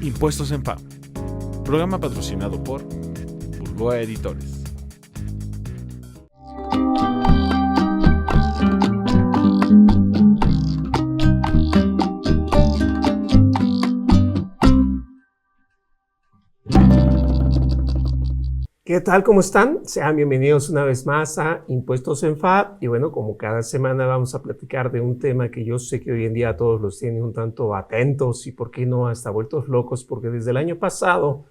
Impuestos en FAB, programa patrocinado por Burgoa Editores. ¿Qué tal? ¿Cómo están? Sean bienvenidos una vez más a Impuestos en FAB. Y bueno, como cada semana vamos a platicar de un tema que yo sé que hoy en día todos los tienen un tanto atentos y por qué no hasta vueltos locos, porque desde el año pasado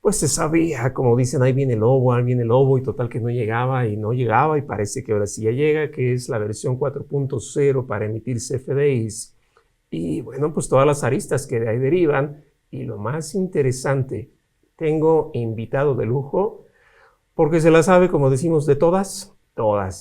pues se sabía, como dicen, ahí viene el lobo y total que no llegaba y parece que ahora sí ya llega, que es la versión 4.0 para emitir CFDIs. Y bueno, pues todas las aristas que de ahí derivan. Y lo más interesante, tengo invitado de lujo, porque se la sabe, como decimos, de todas.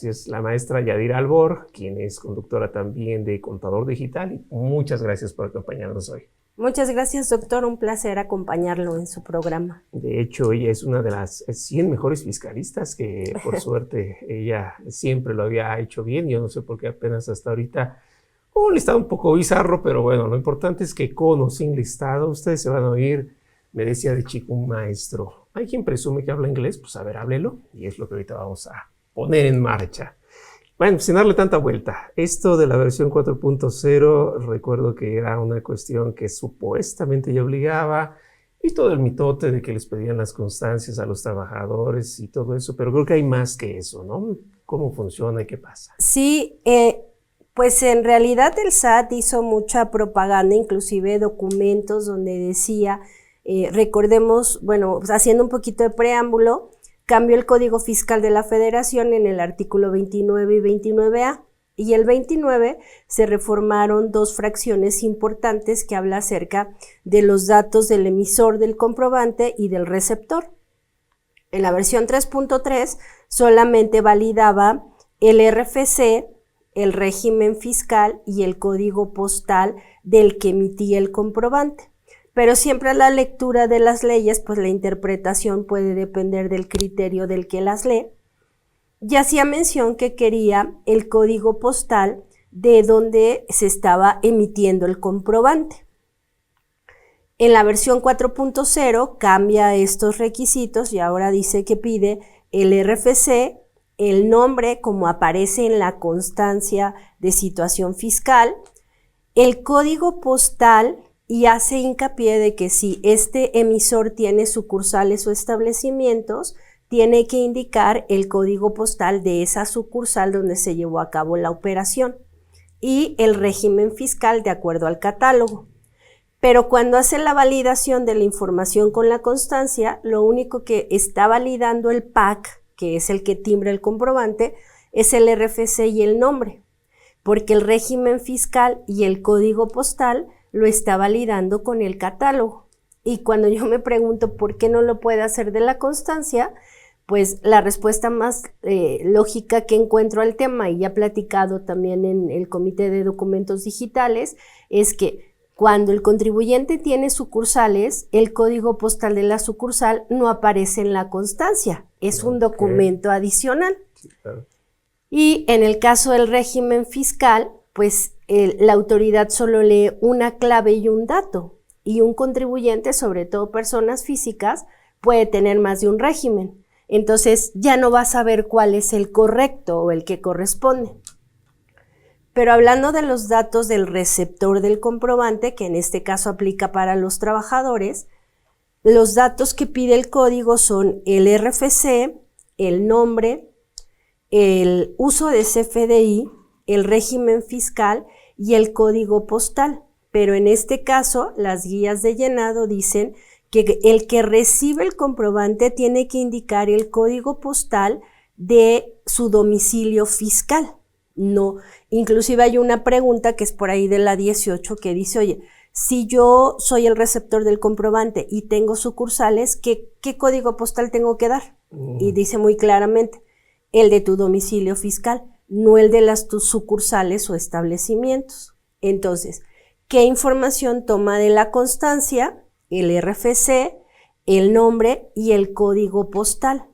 Y es la maestra Yadira Albor, quien es conductora también de Contador Digital. Y muchas gracias por acompañarnos hoy. Muchas gracias, doctor. Un placer acompañarlo en su programa. De hecho, ella es una de las 100 mejores fiscalistas que, por suerte, ella siempre lo había hecho bien. Yo no sé por qué apenas hasta ahorita un listado un poco bizarro, pero bueno, lo importante es que con o sin listado, ustedes se van a oír, me decía de chico un maestro. Hay quien presume que habla inglés, pues a ver, háblelo. Y es lo que ahorita vamos a poner en marcha. Bueno, sin darle tanta vuelta, esto de la versión 4.0, recuerdo que era una cuestión que supuestamente ya obligaba, y todo el mitote de que les pedían las constancias a los trabajadores y todo eso, pero creo que hay más que eso, ¿no? ¿Cómo funciona y qué pasa? Sí, pues en realidad el SAT hizo mucha propaganda, inclusive documentos donde decía, recordemos, bueno, haciendo un poquito de preámbulo, cambió el Código Fiscal de la Federación en el artículo 29 y 29A, y el 29 se reformaron dos fracciones importantes que habla acerca de los datos del emisor del comprobante y del receptor. En la versión 3.3 solamente validaba el RFC, el régimen fiscal y el código postal del que emitía el comprobante. Pero siempre a la lectura de las leyes, pues la interpretación puede depender del criterio del que las lee. Y hacía mención que quería el código postal de donde se estaba emitiendo el comprobante. En la versión 4.0 cambia estos requisitos y ahora dice que pide el RFC, el nombre como aparece en la constancia de situación fiscal, el código postal, y hace hincapié de que si este emisor tiene sucursales o establecimientos, tiene que indicar el código postal de esa sucursal donde se llevó a cabo la operación y el régimen fiscal de acuerdo al catálogo. Pero cuando hace la validación de la información con la constancia, lo único que está validando el PAC, que es el que timbra el comprobante, es el RFC y el nombre, porque el régimen fiscal y el código postal lo está validando con el catálogo. Y cuando yo me pregunto por qué no lo puede hacer de la constancia, pues la respuesta más lógica que encuentro al tema, y ya platicado también en el Comité de Documentos Digitales, es que cuando el contribuyente tiene sucursales, el código postal de la sucursal no aparece en la constancia, es un documento adicional. Sí, claro. Y en el caso del régimen fiscal, pues la autoridad solo lee una clave y un dato, y un contribuyente, sobre todo personas físicas, puede tener más de un régimen. Entonces ya no va a saber cuál es el correcto o el que corresponde. Pero hablando de los datos del receptor del comprobante, que en este caso aplica para los trabajadores, los datos que pide el código son el RFC, el nombre, el uso de CFDI, el régimen fiscal y el código postal. Pero en este caso, las guías de llenado dicen que el que recibe el comprobante tiene que indicar el código postal de su domicilio fiscal. No, inclusive hay una pregunta que es por ahí de la 18 que dice, oye, si yo soy el receptor del comprobante y tengo sucursales, ¿qué código postal tengo que dar? Y dice muy claramente, el de tu domicilio fiscal, no el de las tus sucursales o establecimientos. Entonces, ¿qué información toma de la constancia? El RFC, el nombre y el código postal.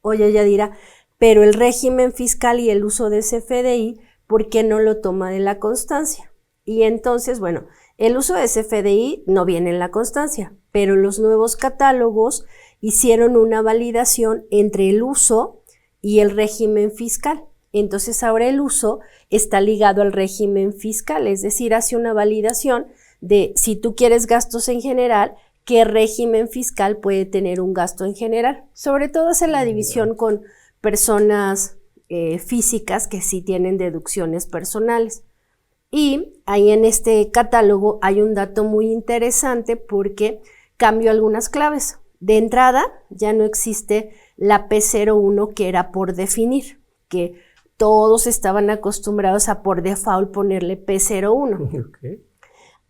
Oye, Yadira, pero el régimen fiscal y el uso de CFDI, ¿por qué no lo toma de la constancia? Y entonces, bueno, El uso de CFDI no viene en la constancia, pero los nuevos catálogos hicieron una validación entre el uso y el régimen fiscal. Entonces ahora el uso está ligado al régimen fiscal, es decir, hace una validación de si tú quieres gastos en general, qué régimen fiscal puede tener un gasto en general. Sobre todo hace la división con personas físicas que sí tienen deducciones personales. Y ahí en este catálogo hay un dato muy interesante porque cambió algunas claves. De entrada, ya no existe la P01 que era por definir, que todos estaban acostumbrados a por default ponerle P01. Okay.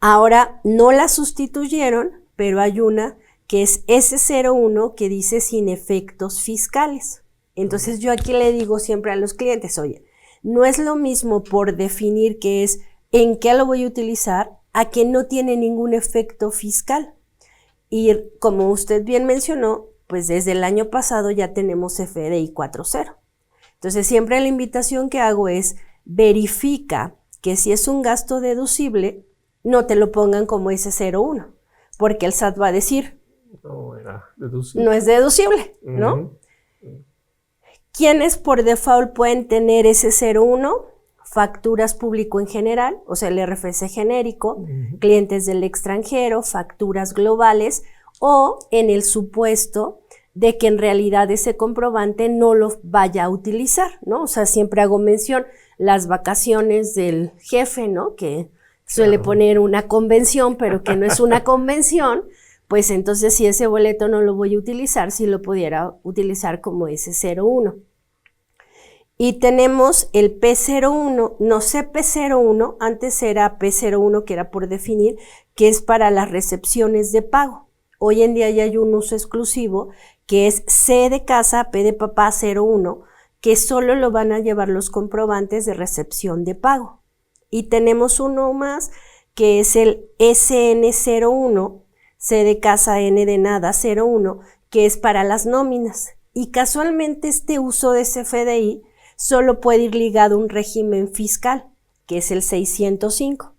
Ahora no la sustituyeron, pero hay una que es S01 que dice sin efectos fiscales. Entonces yo aquí le digo siempre a los clientes, oye, no es lo mismo por definir que es en qué lo voy a utilizar a que no tiene ningún efecto fiscal. Y como usted bien mencionó, pues desde el año pasado ya tenemos FDI 4.0. Entonces siempre la invitación que hago es verifica que si es un gasto deducible, no te lo pongan como S01, porque el SAT va a decir, no era deducible. No es deducible, ¿no? ¿Quiénes por default pueden tener S01? Facturas público en general, o sea, el RFC genérico, clientes del extranjero, facturas globales, o en el supuesto de que en realidad ese comprobante no lo vaya a utilizar, ¿no? O sea, siempre hago mención las vacaciones del jefe, ¿no? Que suele poner una convención, pero que no es una convención, pues entonces si ese boleto no lo voy a utilizar, si lo pudiera utilizar como S01. Y tenemos el P01, no CP01, antes era P01 que era por definir, que es para las recepciones de pago. Hoy en día ya hay un uso exclusivo que es C de casa, P de papá 01, que solo lo van a llevar los comprobantes de recepción de pago. Y tenemos uno más que es el SN01, C de casa, N de nada 01, que es para las nóminas. Y casualmente este uso de CFDI solo puede ir ligado a un régimen fiscal, que es el 605.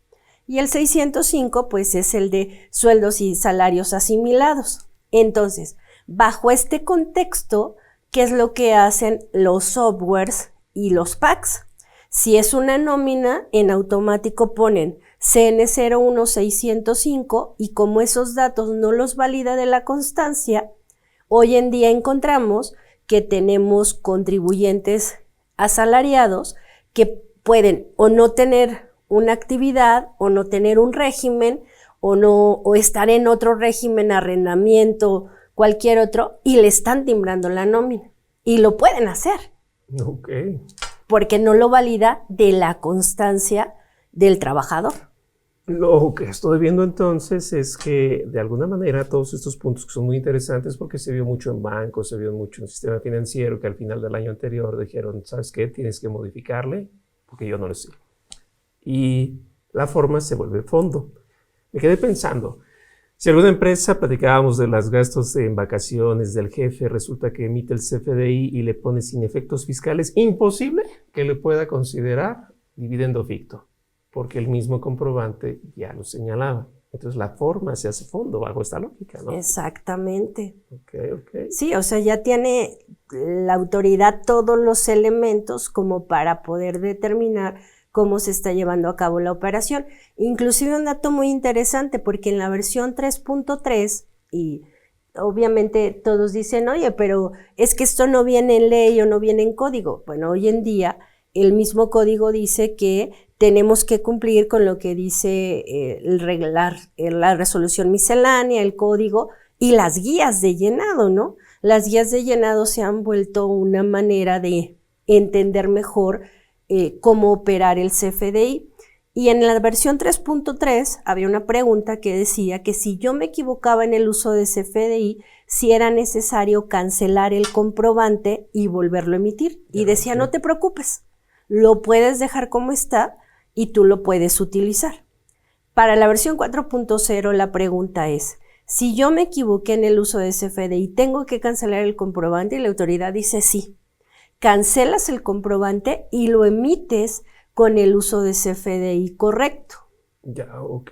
Y el 605, pues, es el de sueldos y salarios asimilados. Entonces, bajo este contexto, ¿qué es lo que hacen los softwares y los packs? Si es una nómina, en automático ponen CN01605 y como esos datos no los valida de la constancia, hoy en día encontramos que tenemos contribuyentes asalariados que pueden o no tener una actividad o no tener un régimen o estar en otro régimen, arrendamiento, cualquier otro, y le están timbrando la nómina. Y lo pueden hacer. Ok. Porque no lo valida de la constancia del trabajador. Lo que estoy viendo entonces es que de alguna manera todos estos puntos que son muy interesantes porque se vio mucho en bancos, se vio mucho en el sistema financiero que al final del año anterior dijeron, ¿sabes qué? Tienes que modificarle porque yo no lo sirvo. Y la forma se vuelve fondo. Me quedé pensando, si alguna empresa, platicábamos de los gastos en vacaciones del jefe, resulta que emite el CFDI y le pone sin efectos fiscales, imposible que le pueda considerar dividendo ficto, porque el mismo comprobante ya lo señalaba. Entonces la forma se hace fondo bajo esta lógica, ¿no? Exactamente. Okay. Sí, o sea, ya tiene la autoridad todos los elementos como para poder determinar cómo se está llevando a cabo la operación. Inclusive un dato muy interesante, porque en la versión 3.3, y obviamente todos dicen, oye, pero es que esto no viene en ley o no viene en código. Bueno, hoy en día el mismo código dice que tenemos que cumplir con lo que dice la resolución miscelánea, el código y las guías de llenado, ¿no? Las guías de llenado se han vuelto una manera de entender mejor cómo operar el CFDI. Y en la versión 3.3 había una pregunta que decía que si yo me equivocaba en el uso de CFDI, si era necesario cancelar el comprobante y volverlo a emitir. Y decía, no te preocupes, lo puedes dejar como está y tú lo puedes utilizar. Para la versión 4.0 la pregunta es, si yo me equivoqué en el uso de CFDI, ¿tengo que cancelar el comprobante? Y la autoridad dice sí. Cancelas el comprobante y lo emites con el uso de CFDI correcto. Ya, ok.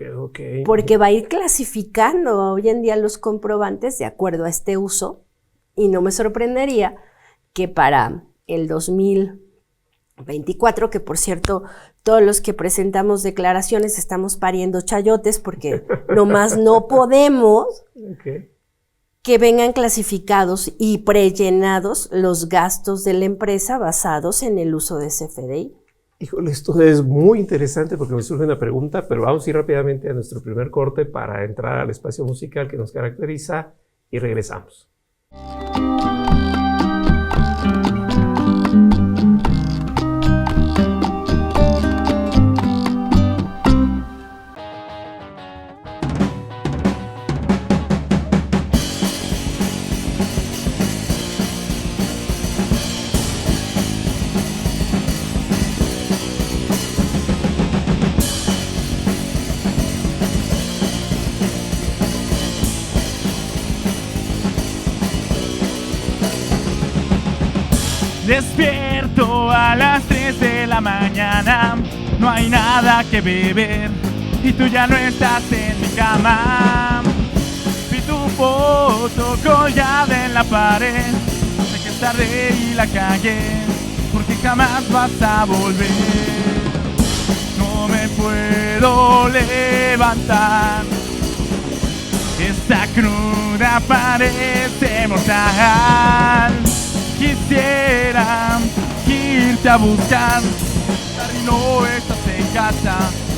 Porque va a ir clasificando hoy en día los comprobantes de acuerdo a este uso, y no me sorprendería que para el 2024, que por cierto, todos los que presentamos declaraciones estamos pariendo chayotes porque nomás no podemos, Okay. que vengan clasificados y prellenados los gastos de la empresa basados en el uso de CFDI. Híjole, esto es muy interesante porque me surge una pregunta, pero vamos a ir rápidamente a nuestro primer corte para entrar al espacio musical que nos caracteriza y regresamos. Despierto a las 3 de la mañana, no hay nada que beber y tú ya no estás en mi cama. Vi tu foto colgada en la pared, sé que es tarde y la cagué, porque jamás vas a volver. No me puedo levantar, esta cruda parece mortal. Quisiera irte a buscar, y no estás en casa,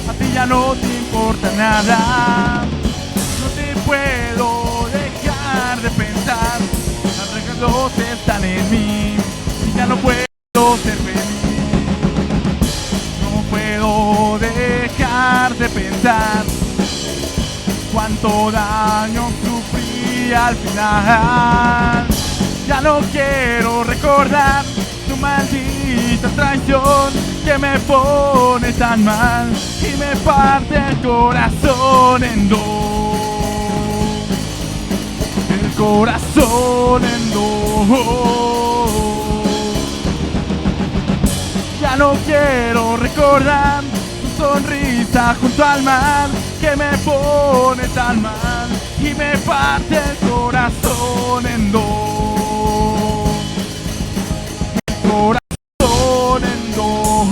a ti ya no te importa nada. No te puedo dejar de pensar, las regalos están en mí, y ya no puedo ser feliz. No puedo dejar de pensar cuánto daño sufrí al final. Ya no quiero recordar tu maldita traición que me pone tan mal y me parte el corazón en dos. El corazón en dos. Ya no quiero recordar tu sonrisa junto al mar que me pone tan mal y me parte el corazón en dos. Corazón en dos.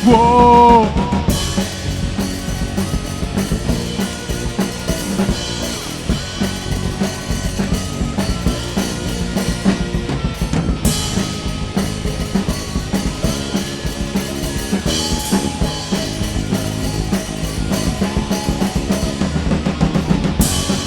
Wow.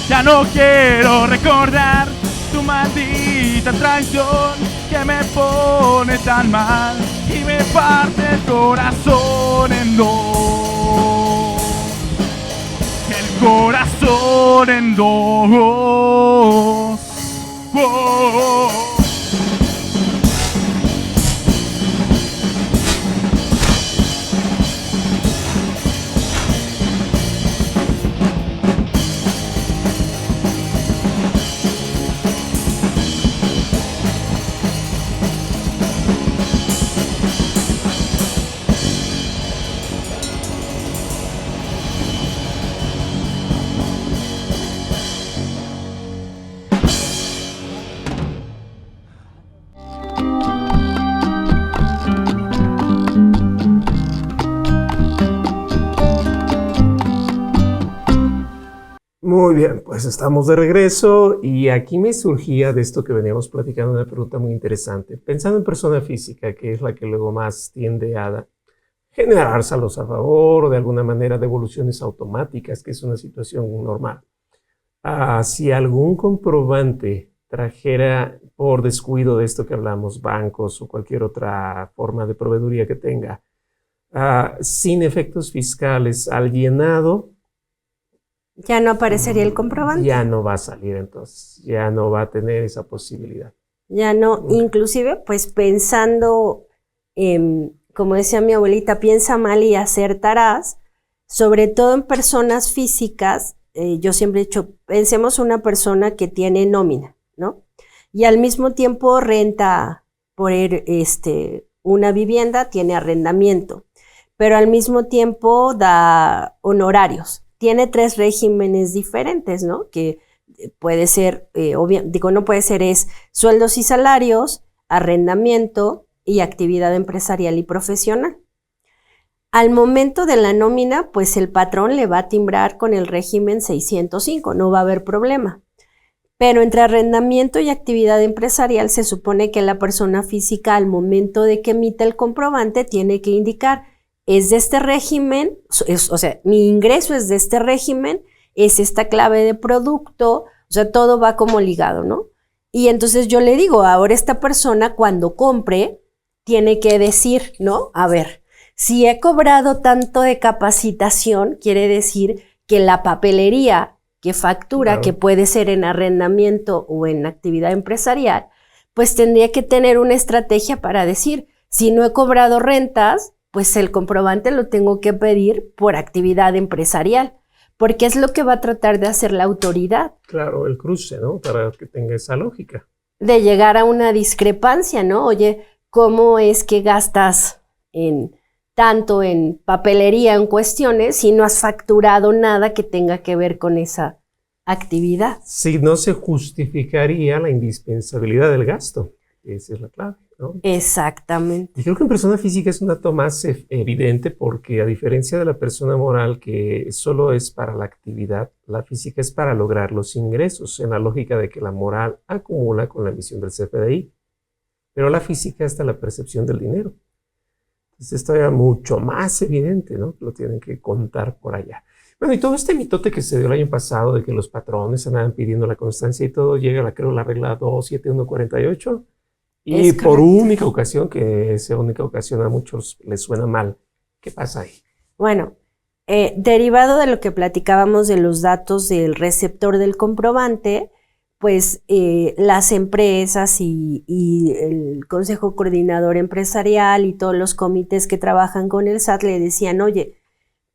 Ya no quiero recordar tu maldita traición que me pone tan mal y me parte el corazón en dos. El corazón en dos. Oh. Muy bien, pues estamos de regreso y aquí me surgía de esto que veníamos platicando una pregunta muy interesante. Pensando en persona física, que es la que luego más tiende a generar saldos a favor o de alguna manera devoluciones automáticas, que es una situación normal. Si algún comprobante trajera por descuido de esto que hablamos, bancos o cualquier otra forma de proveeduría que tenga, sin efectos fiscales al llenado, Ya no aparecería el comprobante. ya no va a salir entonces, ya no va a tener esa posibilidad. Ya no, inclusive pues pensando, como decía mi abuelita, piensa mal y acertarás, sobre todo en personas físicas. Yo siempre he dicho, pensemos una persona que tiene nómina, ¿no? Y al mismo tiempo renta por una vivienda, tiene arrendamiento. pero al mismo tiempo da honorarios. Tiene 3 regímenes diferentes, ¿no? Que puede ser, no puede ser, es sueldos y salarios, arrendamiento y actividad empresarial y profesional. Al momento de la nómina, pues el patrón le va a timbrar con el régimen 605, no va a haber problema. Pero entre arrendamiento y actividad empresarial se supone que la persona física al momento de que emita el comprobante tiene que indicar, es de este régimen, o sea, mi ingreso es de este régimen, es esta clave de producto, o sea, todo va como ligado, ¿no? Y entonces yo le digo, ahora esta persona cuando compre tiene que decir, ¿no? A ver, si he cobrado tanto de capacitación, quiere decir que la papelería que factura, claro, que puede ser en arrendamiento o en actividad empresarial, pues tendría que tener una estrategia para decir, si no he cobrado rentas, pues el comprobante lo tengo que pedir por actividad empresarial, porque es lo que va a tratar de hacer la autoridad. Claro, el cruce, ¿no? Para que tenga esa lógica. De llegar a una discrepancia, ¿no? Oye, ¿cómo es que gastas tanto en papelería, en cuestiones, si no has facturado nada que tenga que ver con esa actividad? Si no se justificaría la indispensabilidad del gasto. Esa es la clave, ¿no? Exactamente. Y creo que en persona física es un dato más evidente porque a diferencia de la persona moral que solo es para la actividad, la física es para lograr los ingresos, en la lógica de que la moral acumula con la emisión del CFDI, pero la física está la percepción del dinero. Entonces esto era mucho más evidente, ¿no? Lo tienen que contar por allá. Bueno, y todo este mitote que se dio el año pasado de que los patrones andaban pidiendo la constancia y todo, llega creo la regla 27148 y por única ocasión, que esa única ocasión a muchos les suena mal. ¿Qué pasa ahí? Bueno, derivado de lo que platicábamos de los datos del receptor del comprobante, pues las empresas y el Consejo Coordinador Empresarial y todos los comités que trabajan con el SAT le decían, oye,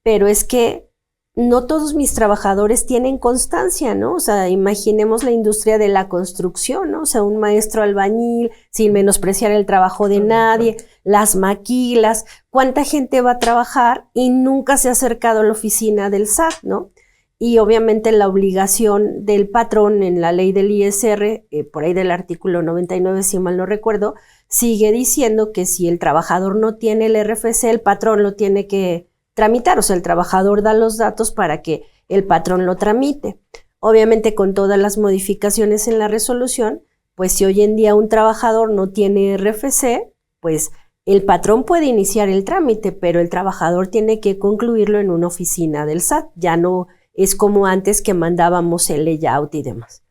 pero es que no todos mis trabajadores tienen constancia, ¿no? O sea, imaginemos la industria de la construcción, ¿no? O sea, un maestro albañil, sin menospreciar el trabajo de nadie, las maquilas, ¿cuánta gente va a trabajar y nunca se ha acercado a la oficina del SAT, ¿no? Y obviamente la obligación del patrón en la ley del ISR, por ahí del artículo 99, si mal no recuerdo, sigue diciendo que si el trabajador no tiene el RFC, el patrón lo tiene que tramitar, o sea, el trabajador da los datos para que el patrón lo tramite. Obviamente con todas las modificaciones en la resolución, pues si hoy en día un trabajador no tiene RFC, pues el patrón puede iniciar el trámite, pero el trabajador tiene que concluirlo en una oficina del SAT, ya no es como antes que mandábamos el layout y demás.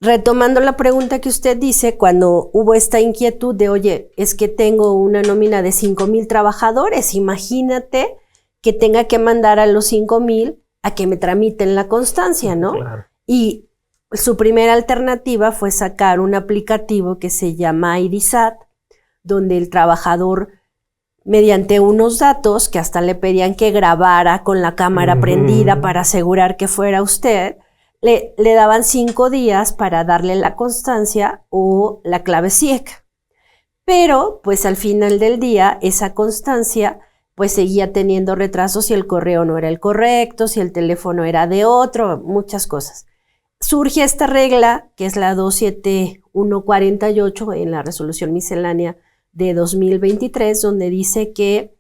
Retomando la pregunta que usted dice, cuando hubo esta inquietud de, oye, es que tengo una nómina de 5,000 trabajadores, imagínate que tenga que mandar a los 5,000 a que me tramiten la constancia, ¿no? Claro. Y su primera alternativa fue sacar un aplicativo que se llama IDSAT, donde el trabajador, mediante unos datos que hasta le pedían que grabara con la cámara prendida para asegurar que fuera usted, le daban 5 días para darle la constancia o la clave CIEC. Pero, pues al final del día, esa constancia pues seguía teniendo retrasos si el correo no era el correcto, si el teléfono era de otro, muchas cosas. Surge esta regla, que es la 27148 en la resolución miscelánea de 2023, donde dice que,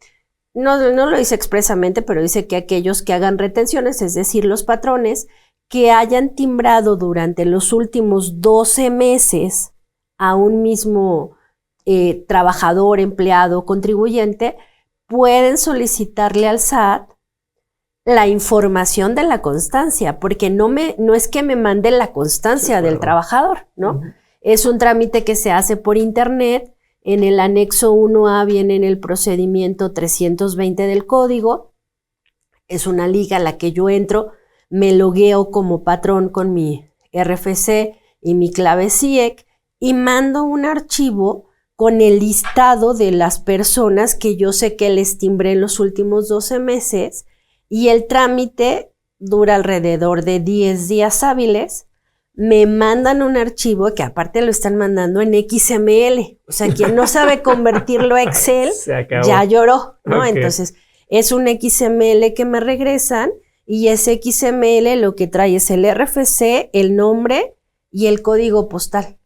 no lo dice expresamente, pero dice que aquellos que hagan retenciones, es decir, los patrones, que hayan timbrado durante los últimos 12 meses a un mismo trabajador, empleado, contribuyente, pueden solicitarle al SAT la información de la constancia, porque no es que me mande la constancia del trabajador, ¿no? Es un trámite que se hace por internet. En el anexo 1A viene en el procedimiento 320 del código. Es una liga a la que yo entro, me logueo como patrón con mi RFC y mi clave CIEC y mando un archivo con el listado de las personas que yo sé que les timbré en los últimos 12 meses y el trámite dura alrededor de 10 días hábiles. Me mandan un archivo que aparte lo están mandando en XML. O sea, quien no sabe convertirlo a Excel ya lloró, ¿no? Okay. Entonces, es un XML que me regresan y ese XML lo que trae es el RFC, el nombre y el código postal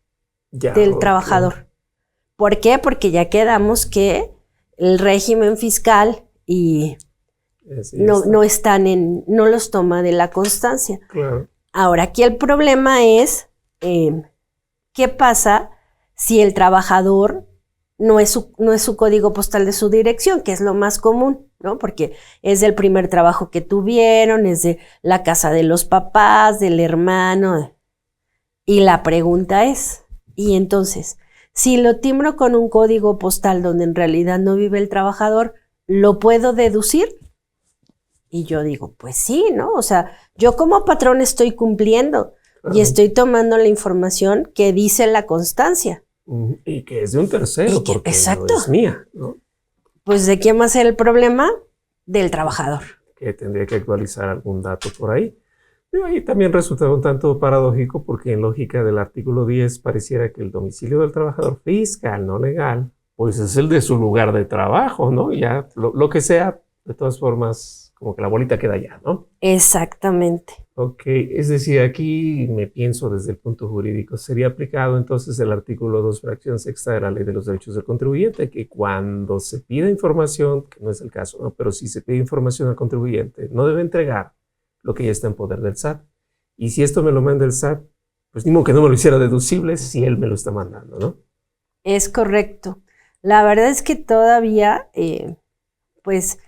del trabajador. ¿Por qué? Porque ya quedamos que el régimen fiscal y no están no los toma de la constancia. Claro. Ahora, aquí el problema es, ¿qué pasa si el trabajador no es su código postal de su dirección, que es lo más común, ¿no? Porque es del primer trabajo que tuvieron, es de la casa de los papás, del hermano. Y la pregunta es, y entonces, si lo timbro con un código postal donde en realidad no vive el trabajador, ¿lo puedo deducir? Y yo digo, pues sí, ¿no? O sea, yo como patrón estoy cumpliendo y estoy tomando la información que dice la constancia. Y que es de un tercero, porque exacto. no es mía, ¿no? Pues, ¿de quién va a ser el problema? Del trabajador. Que tendría que actualizar algún dato por ahí. Pero ahí también resulta un tanto paradójico, porque en lógica del artículo 10 pareciera que el domicilio del trabajador fiscal, no legal, pues es el de su lugar de trabajo, ¿no? Ya, lo que sea, de todas formas, como que la bolita queda allá, ¿no? Exactamente. Ok, es decir, aquí me pienso desde el punto jurídico, sería aplicado entonces el artículo 2, fracción sexta de la Ley de los Derechos del Contribuyente, que cuando se pida información, que no es el caso, ¿no? Pero si se pide información al contribuyente, no debe entregar lo que ya está en poder del SAT. Y si esto me lo manda el SAT, pues ni modo que no me lo hiciera deducible si él me lo está mandando, ¿no? Es correcto. La verdad es que todavía, pues,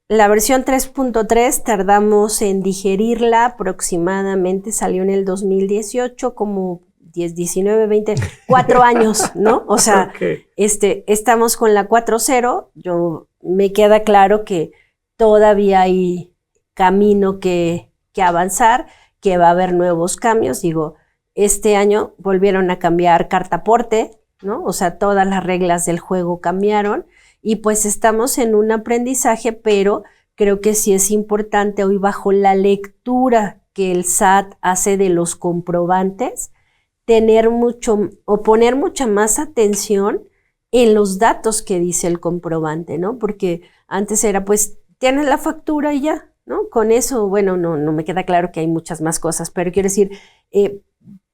la versión 3.3 tardamos en digerirla aproximadamente, salió en el 2018, como 10, 19, 20, 4 años, ¿no? O sea, Okay. Estamos con la 4.0, me queda claro que todavía hay camino que avanzar, que va a haber nuevos cambios. Digo, este año volvieron a cambiar carta aporte, ¿no? O sea, todas las reglas del juego cambiaron. Y pues estamos en un aprendizaje, pero creo que sí es importante hoy, bajo la lectura que el SAT hace de los comprobantes, poner mucha más atención en los datos que dice el comprobante, ¿no? Porque antes era, pues, tienes la factura y ya, ¿no? Con eso, bueno, no me queda claro que hay muchas más cosas, pero quiero decir,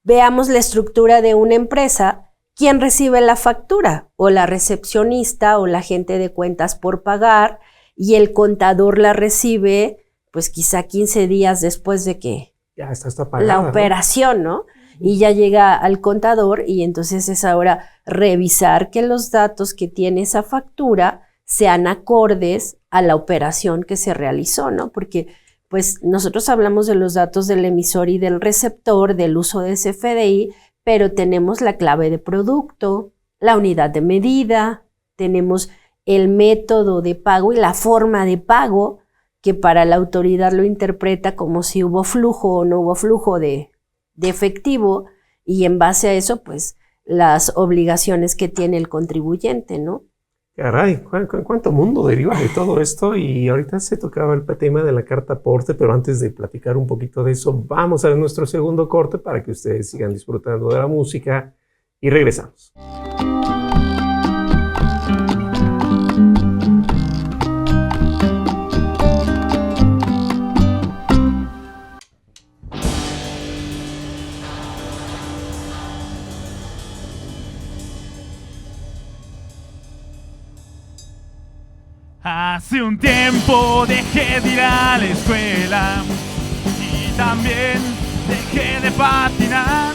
veamos la estructura de una empresa. ¿Quién recibe la factura? O la recepcionista o la gente de cuentas por pagar, y el contador la recibe pues quizá 15 días después de que ya está pagada, la operación, ¿no? Y ya llega al contador y entonces es ahora revisar que los datos que tiene esa factura sean acordes a la operación que se realizó, ¿no? Porque pues nosotros hablamos de los datos del emisor y del receptor, del uso de CFDI, pero tenemos la clave de producto, la unidad de medida, tenemos el método de pago y la forma de pago, que para la autoridad lo interpreta como si hubo flujo o no hubo flujo de efectivo, y en base a eso, pues, las obligaciones que tiene el contribuyente, ¿no? Caray, ¿cuánto mundo deriva de todo esto? Y ahorita se tocaba el tema de la carta aporte, pero antes de platicar un poquito de eso, vamos a ver nuestro segundo corte para que ustedes sigan disfrutando de la música y regresamos. Hace un tiempo dejé de ir a la escuela y también dejé de patinar.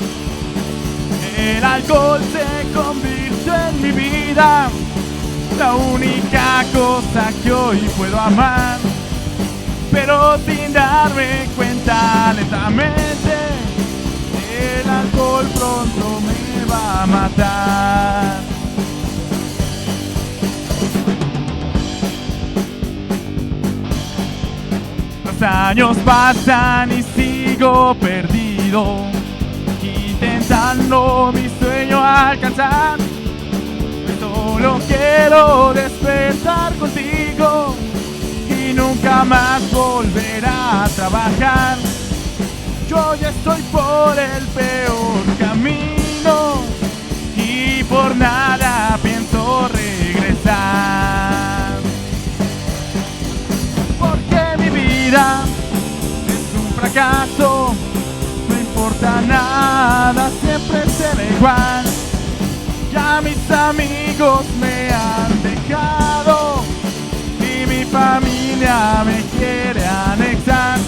El alcohol se convirtió en mi vida, la única cosa que hoy puedo amar. Pero sin darme cuenta lentamente, el alcohol pronto me va a matar. Los años pasan y sigo perdido, intentando mi sueño alcanzar. Solo quiero despertar contigo y nunca más volver a trabajar. Yo ya estoy por el peor camino y por nada pienso regresar. fracaso, no importa nada, siempre será igual. Ya mis amigos me han dejado y mi familia me quiere anexar.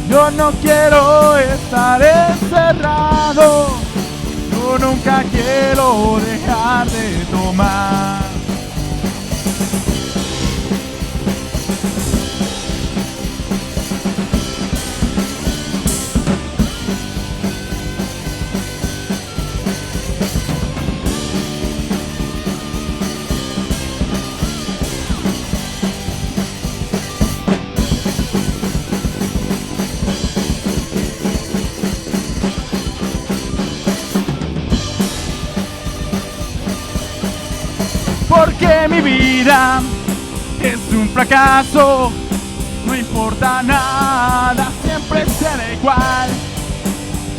Yo no quiero estar encerrado, yo nunca quiero dejar de tomar. Porque mi vida es un fracaso, no importa nada, siempre será igual.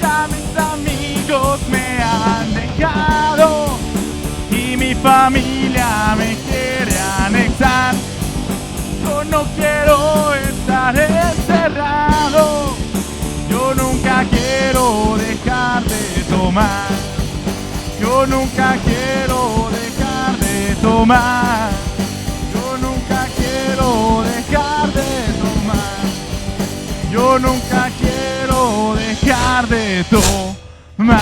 Ya mis amigos me han dejado y mi familia me quiere anexar. Yo no quiero estar encerrado, yo nunca quiero dejar de tomar. Yo nunca quiero dejar de tomar. Yo nunca quiero dejar de tomar. Yo nunca quiero dejar de tomar.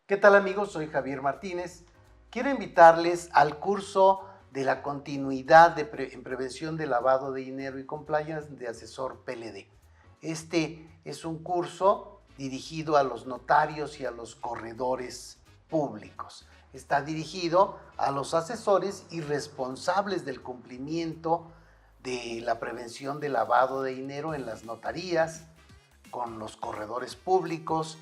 ¿Qué tal amigos? Soy Javier Martínez. Quiero invitarles al curso de la continuidad en prevención de lavado de dinero y compliance de asesor PLD. Este es un curso dirigido a los notarios y a los corredores públicos. Está dirigido a los asesores y responsables del cumplimiento de la prevención de lavado de dinero en las notarías, con los corredores públicos,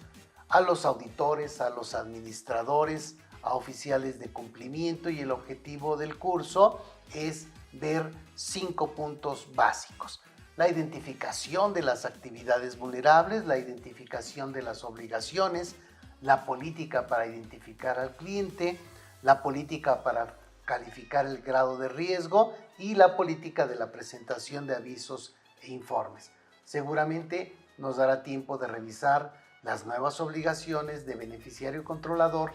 a los auditores, a los administradores, a oficiales de cumplimiento, y el objetivo del curso es ver 5 puntos básicos: la identificación de las actividades vulnerables, la identificación de las obligaciones, la política para identificar al cliente, la política para calificar el grado de riesgo y la política de la presentación de avisos e informes. Seguramente nos dará tiempo de revisar las nuevas obligaciones de beneficiario controlador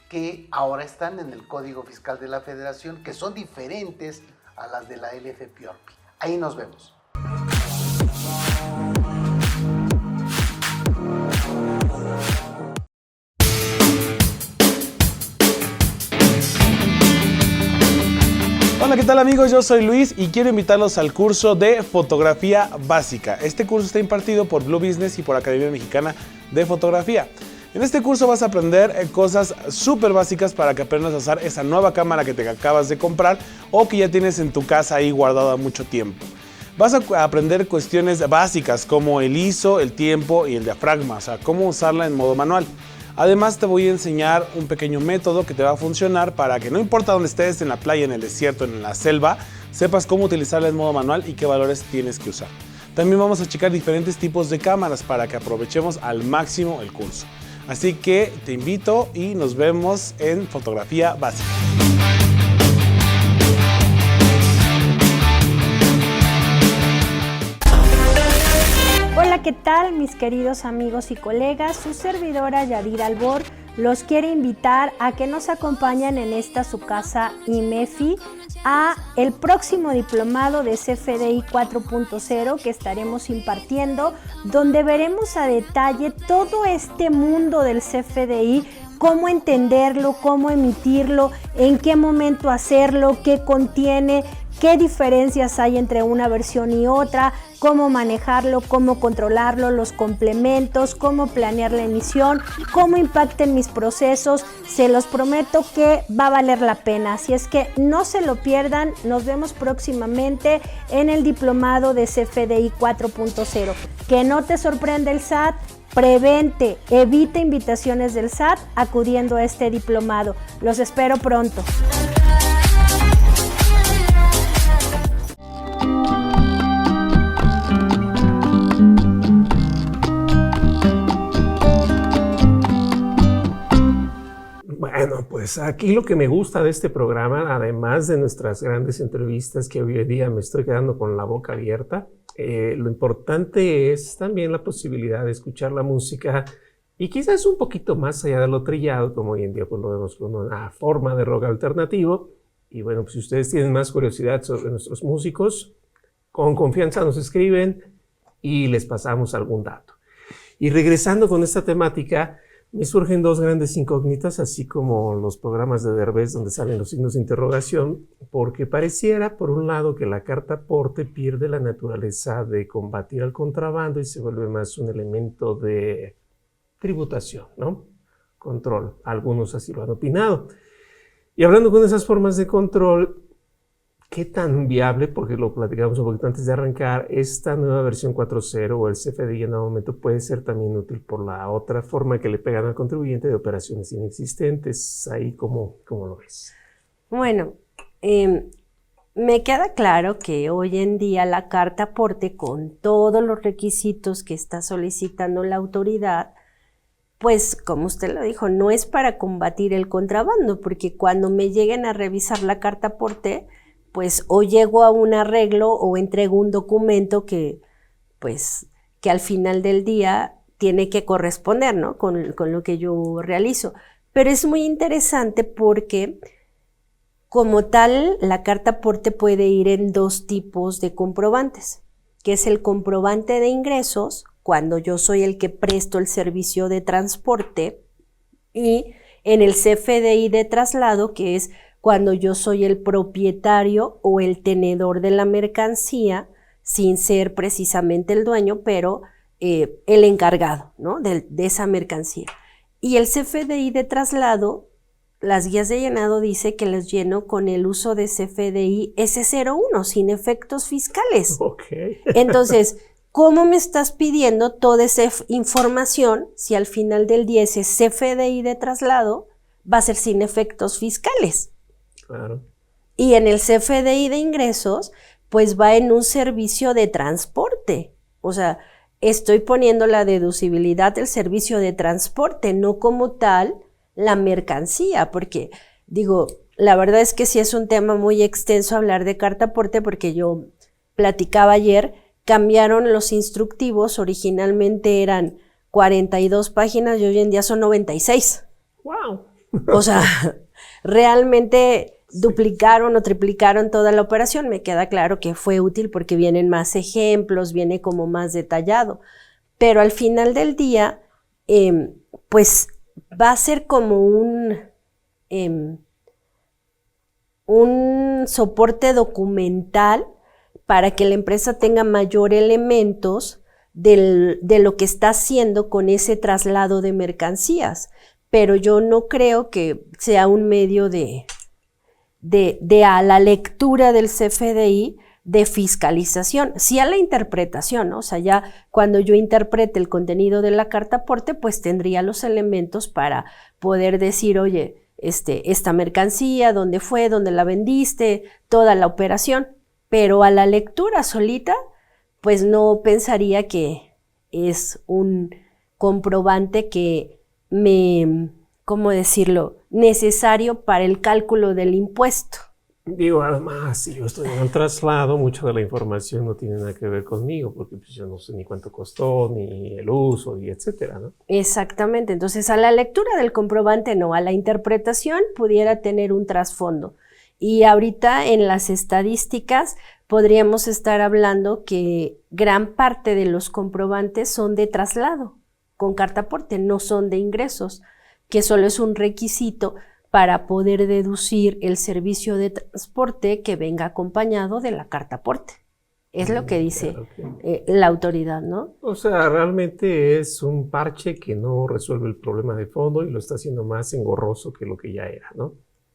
que ahora están en el Código Fiscal de la Federación, que son diferentes a las de la LFPORPI. Ahí nos vemos. Hola, ¿qué tal amigos? Yo soy Luis y quiero invitarlos al curso de Fotografía Básica. Este curso está impartido por Blue Business y por Academia Mexicana de Fotografía. En este curso vas a aprender cosas súper básicas para que aprendas a usar esa nueva cámara que te acabas de comprar o que ya tienes en tu casa ahí guardada mucho tiempo. Vas a aprender cuestiones básicas como el ISO, el tiempo y el diafragma, o sea, cómo usarla en modo manual. Además te voy a enseñar un pequeño método que te va a funcionar para que no importa dónde estés, en la playa, en el desierto, en la selva, sepas cómo utilizarla en modo manual y qué valores tienes que usar. También vamos a checar diferentes tipos de cámaras para que aprovechemos al máximo el curso. Así que te invito y nos vemos en Fotografía Básica. Hola, ¿qué tal mis queridos amigos y colegas? Su servidora Yadira Albor los quiere invitar a que nos acompañen en esta su casa IMEFI a el próximo diplomado de CFDI 4.0 que estaremos impartiendo, donde veremos a detalle todo este mundo del CFDI, cómo entenderlo, cómo emitirlo, en qué momento hacerlo, qué contiene, qué diferencias hay entre una versión y otra, cómo manejarlo, cómo controlarlo, los complementos, cómo planear la emisión, cómo impacten mis procesos. Se los prometo que va a valer la pena, así es que no se lo pierdan. Nos vemos próximamente en el diplomado de CFDI 4.0. Que no te sorprenda el SAT. Prevente, evita invitaciones del SAT acudiendo a este diplomado. Los espero pronto. Pues aquí lo que me gusta de este programa, además de nuestras grandes entrevistas que hoy en día me estoy quedando con la boca abierta, lo importante es también la posibilidad de escuchar la música y quizás un poquito más allá de lo trillado, como hoy en día pues lo vemos con una forma de rock alternativo. Y bueno, pues si ustedes tienen más curiosidad sobre nuestros músicos, con confianza nos escriben y les pasamos algún dato. Y regresando con esta temática, me surgen dos grandes incógnitas, así como los programas de Derbez donde salen los signos de interrogación, porque pareciera, por un lado, que la carta aporte pierde la naturaleza de combatir al contrabando y se vuelve más un elemento de tributación, ¿no? Control. Algunos así lo han opinado. Y hablando con esas formas de control, ¿qué tan viable, porque lo platicamos un poquito antes de arrancar, esta nueva versión 4.0 o el CFDI en algún momento puede ser también útil por la otra forma que le pegan al contribuyente de operaciones inexistentes? Ahí, ¿cómo lo ves? Bueno, me queda claro que hoy en día la carta aporte, con todos los requisitos que está solicitando la autoridad, pues como usted lo dijo, no es para combatir el contrabando, porque cuando me lleguen a revisar la carta aporte, pues o llego a un arreglo o entrego un documento que al final del día tiene que corresponder, ¿no? con lo que yo realizo. Pero es muy interesante porque como tal, la carta aporte puede ir en dos tipos de comprobantes, que es el comprobante de ingresos, cuando yo soy el que presto el servicio de transporte, y en el CFDI de traslado, que es cuando yo soy el propietario o el tenedor de la mercancía, sin ser precisamente el dueño, pero el encargado, ¿no? de esa mercancía. Y el CFDI de traslado, las guías de llenado dice que los lleno con el uso de CFDI S01, sin efectos fiscales. Okay. Entonces, ¿cómo me estás pidiendo toda esa información si al final del día ese CFDI de traslado va a ser sin efectos fiscales? Claro. Y en el CFDI de ingresos, pues va en un servicio de transporte. O sea, estoy poniendo la deducibilidad del servicio de transporte, no como tal la mercancía, porque digo, la verdad es que sí es un tema muy extenso hablar de carta aporte, porque yo platicaba ayer, cambiaron los instructivos, originalmente eran 42 páginas y hoy en día son 96. ¡Wow! O sea, realmente duplicaron o triplicaron toda la operación. Me queda claro que fue útil porque vienen más ejemplos, viene como más detallado. Pero al final del día, pues va a ser como un soporte documental para que la empresa tenga mayor elementos de lo que está haciendo con ese traslado de mercancías. Pero yo no creo que sea un medio de a la lectura del CFDI de fiscalización, sí a la interpretación, ¿no? O sea, ya cuando yo interprete el contenido de la carta aporte, pues tendría los elementos para poder decir, oye, esta mercancía, dónde fue, dónde la vendiste, toda la operación, pero a la lectura solita, pues no pensaría que es un comprobante que ¿cómo decirlo?, necesario para el cálculo del impuesto. Digo, además, si yo estoy en el traslado, mucha de la información no tiene nada que ver conmigo, porque pues, yo no sé ni cuánto costó, ni el uso, y etcétera, ¿no? Exactamente. Entonces, a la lectura del comprobante no, a la interpretación pudiera tener un trasfondo. Y ahorita en las estadísticas podríamos estar hablando que gran parte de los comprobantes son de traslado con carta aporte, no son de ingresos, que solo es un requisito para poder deducir el servicio de transporte que venga acompañado de la carta aporte. Es lo que dice la autoridad, ¿no? O sea, realmente es un parche que no resuelve el problema de fondo y lo está haciendo más engorroso que lo que ya era, ¿no?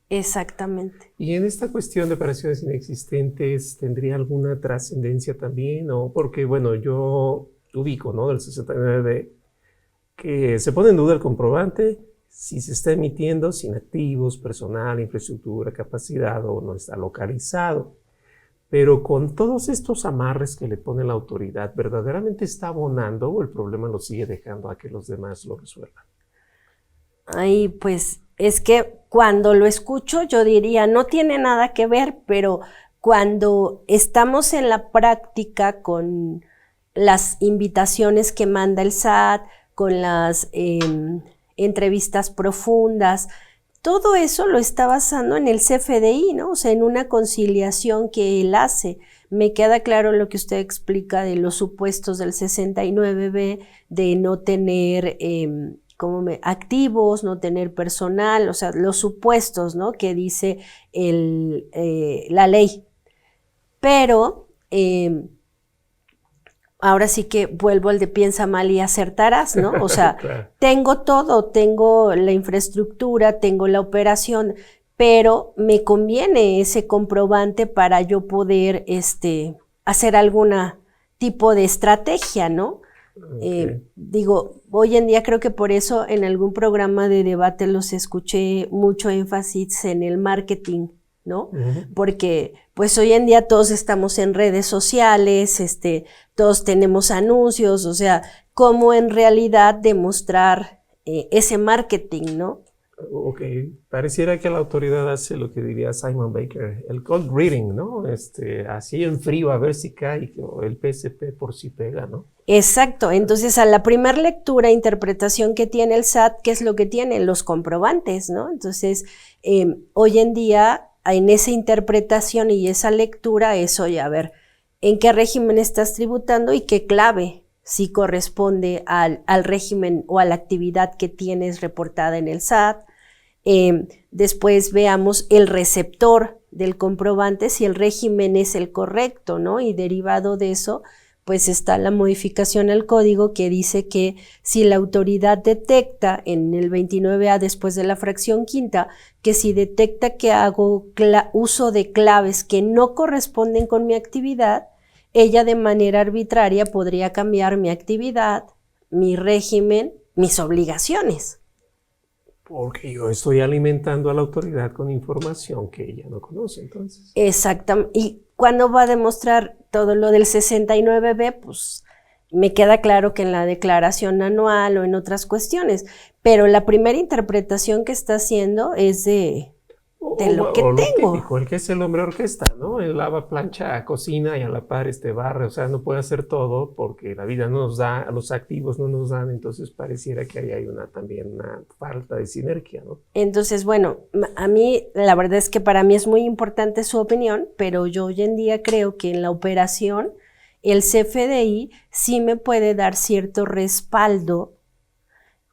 Exactamente. Y en esta cuestión de operaciones inexistentes, ¿tendría alguna trascendencia también? ¿O? Porque, bueno, yo ubico, ¿no? Del 69, que se pone en duda el comprobante si se está emitiendo sin activos, personal, infraestructura, capacidad o no está localizado. Pero con todos estos amarres que le pone la autoridad, ¿verdaderamente está abonando o el problema lo sigue dejando a que los demás lo resuelvan? Ay, pues es que cuando lo escucho yo diría, no tiene nada que ver, pero cuando estamos en la práctica con las invitaciones que manda el SAT, con las entrevistas profundas, todo eso lo está basando en el CFDI, ¿no? O sea, en una conciliación que él hace. Me queda claro lo que usted explica de los supuestos del 69B, de no tener activos, no tener personal, o sea, los supuestos, ¿no? Que dice la ley. Pero ahora sí que vuelvo al de piensa mal y acertarás, ¿no? O sea, Claro. tengo todo, tengo la infraestructura, tengo la operación, pero me conviene ese comprobante para yo poder hacer algún tipo de estrategia, ¿no? Ok. Digo, hoy en día creo que por eso en algún programa de debate los escuché mucho énfasis en el marketing, ¿no? Ujú. Porque pues hoy en día todos estamos en redes sociales, todos tenemos anuncios, o sea, cómo en realidad demostrar ese marketing, ¿no? Ok, pareciera que la autoridad hace lo que diría Simon Baker, el cold reading, ¿no? Así en frío a ver si cae, o el PSP por si pega, ¿no? Exacto, entonces a la primer lectura, interpretación que tiene el SAT, ¿qué es lo que tiene? Los comprobantes, ¿no? Entonces, hoy en día, en esa interpretación y esa lectura es, oye, a ver, ¿en qué régimen estás tributando y qué clave sí corresponde al régimen o a la actividad que tienes reportada en el SAT? Después veamos el receptor del comprobante, si el régimen es el correcto, ¿no? Y derivado de eso, pues está la modificación al código que dice que si la autoridad detecta en el 29A después de la fracción quinta, que si detecta que hago uso de claves que no corresponden con mi actividad, ella de manera arbitraria podría cambiar mi actividad, mi régimen, mis obligaciones. Porque yo estoy alimentando a la autoridad con información que ella no conoce, entonces. Exactamente. ¿Y cuándo va a demostrar todo lo del 69B? Pues me queda claro que en la declaración anual o en otras cuestiones, pero la primera interpretación que está haciendo es de lo que o tengo. típico, el que es el hombre orquesta, ¿no? Él lava, plancha, cocina y a la par barre, o sea, no puede hacer todo porque la vida no nos da, los activos no nos dan, entonces pareciera que ahí hay también una falta de sinergia, ¿no? Entonces, bueno, a mí la verdad es que para mí es muy importante su opinión, pero yo hoy en día creo que en la operación el CFDI sí me puede dar cierto respaldo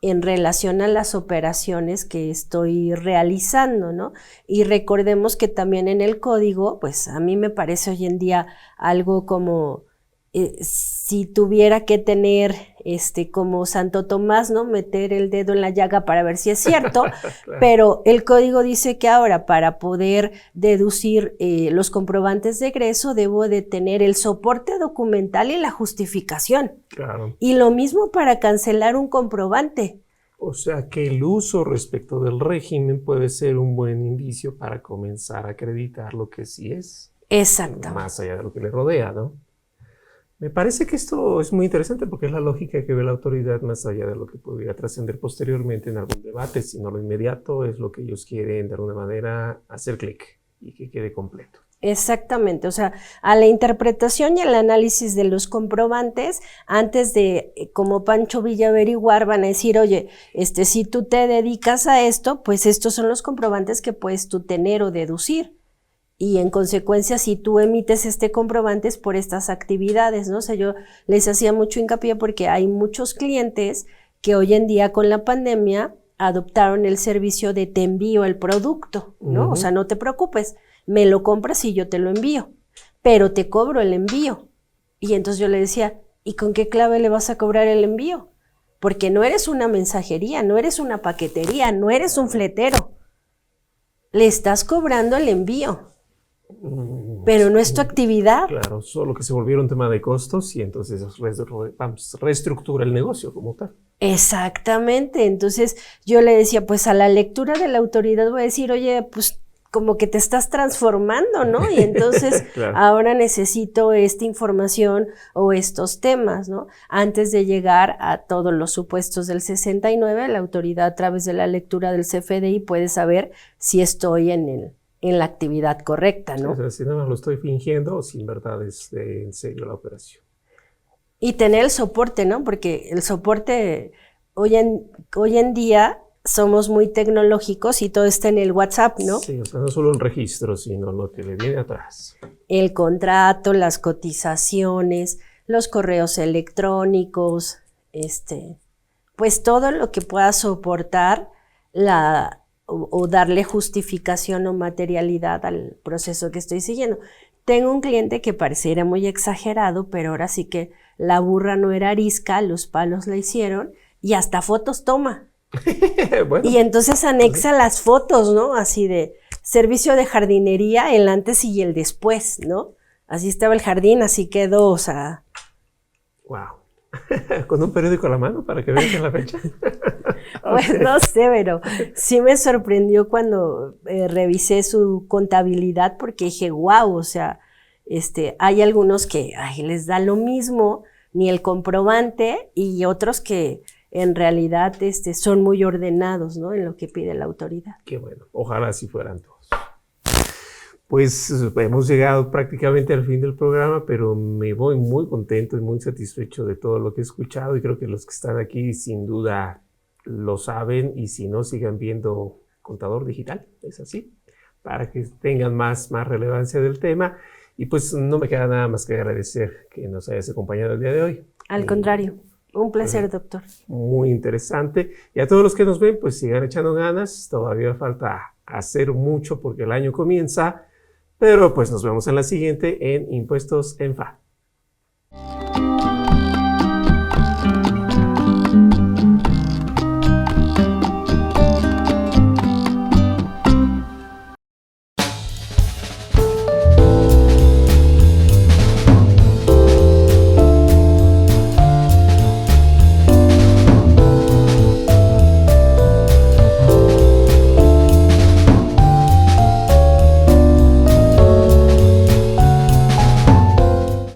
en relación a las operaciones que estoy realizando, ¿no? Y recordemos que también en el código, pues a mí me parece hoy en día algo como si tuviera que tener, como Santo Tomás, ¿no? Meter el dedo en la llaga para ver si es cierto, Claro. pero el código dice que ahora para poder deducir los comprobantes de egreso debo de tener el soporte documental y la justificación. Claro. Y lo mismo para cancelar un comprobante. O sea que el uso respecto del régimen puede ser un buen indicio para comenzar a acreditar lo que sí es, Exactamente. más allá de lo que le rodea, ¿no? Me parece que esto es muy interesante porque es la lógica que ve la autoridad más allá de lo que podría trascender posteriormente en algún debate, sino lo inmediato es lo que ellos quieren de alguna manera hacer clic y que quede completo. Exactamente, o sea, a la interpretación y al análisis de los comprobantes, antes de, como Pancho Villa averiguar, van a decir, oye, si tú te dedicas a esto, pues estos son los comprobantes que puedes tú tener o deducir. Y en consecuencia, si tú emites este comprobante es por estas actividades, ¿no? O sea, yo les hacía mucho hincapié porque hay muchos clientes que hoy en día con la pandemia adoptaron el servicio de te envío el producto, ¿no? Uh-huh. O sea, no te preocupes, me lo compras y yo te lo envío, pero te cobro el envío. Y entonces yo le decía, ¿y con qué clave le vas a cobrar el envío? Porque no eres una mensajería, no eres una paquetería, no eres un fletero. Le estás cobrando el envío. Pero no es tu actividad. Claro, solo que se volvieron tema de costos y entonces reestructura el negocio como tal. Exactamente, entonces yo le decía, pues a la lectura de la autoridad voy a decir, oye, pues como que te estás transformando, ¿no? Y entonces Claro. ahora necesito esta información o estos temas, ¿no? Antes de llegar a todos los supuestos del 69, la autoridad a través de la lectura del CFDI puede saber si estoy en la actividad correcta, ¿no? O sea, si no me lo estoy fingiendo o si en verdad es en serio la operación. Y tener el soporte, ¿no? Porque el soporte, hoy en día somos muy tecnológicos y todo está en el WhatsApp, ¿no? Sí, o sea, no solo el registro, sino lo que le viene atrás. El contrato, las cotizaciones, los correos electrónicos, pues todo lo que pueda soportar o darle justificación o materialidad al proceso que estoy siguiendo. Tengo un cliente que pareciera muy exagerado, pero ahora sí que la burra no era arisca, los palos la hicieron y hasta fotos toma. Bueno, Y entonces anexa las fotos, ¿no? Así de servicio de jardinería, el antes y el después, ¿no? Así estaba el jardín, así quedó, o sea, wow. Con un periódico a la mano para que vean la fecha. pues no sé, pero sí me sorprendió cuando revisé su contabilidad porque dije, wow, o sea, hay algunos que les da lo mismo, ni el comprobante, y otros que en realidad son muy ordenados, ¿no? En lo que pide la autoridad. Qué bueno, ojalá así fueran todos. Pues hemos llegado prácticamente al fin del programa, pero me voy muy contento y muy satisfecho de todo lo que he escuchado y creo que los que están aquí sin duda lo saben y si no sigan viendo Contador Digital, es así, para que tengan más relevancia del tema y pues no me queda nada más que agradecer que nos hayas acompañado el día de hoy. Al contrario, un placer, doctor. Muy interesante. Y a todos los que nos ven, pues sigan echando ganas. Todavía falta hacer mucho porque el año comienza. Pero pues nos vemos en la siguiente en Impuestos en FA.